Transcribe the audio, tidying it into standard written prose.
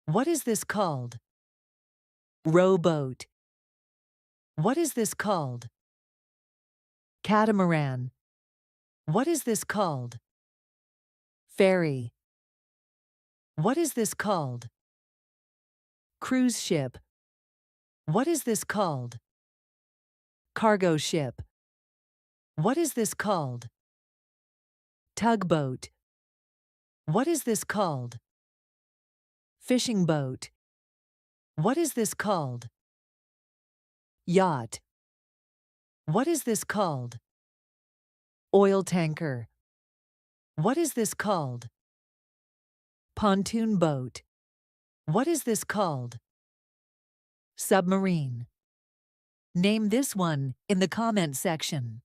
What is this called? Rowboat. What is this called? Catamaran. What is this called? Ferry. What is this called? Cruise ship. What is this called? Cargo ship. What is this called? Tugboat. What is this called? Fishing boat. What is this called? Yacht. What is this called? Oil tanker. What is this called? Pontoon boat. What is this called? Submarine. Name this one in the comment section.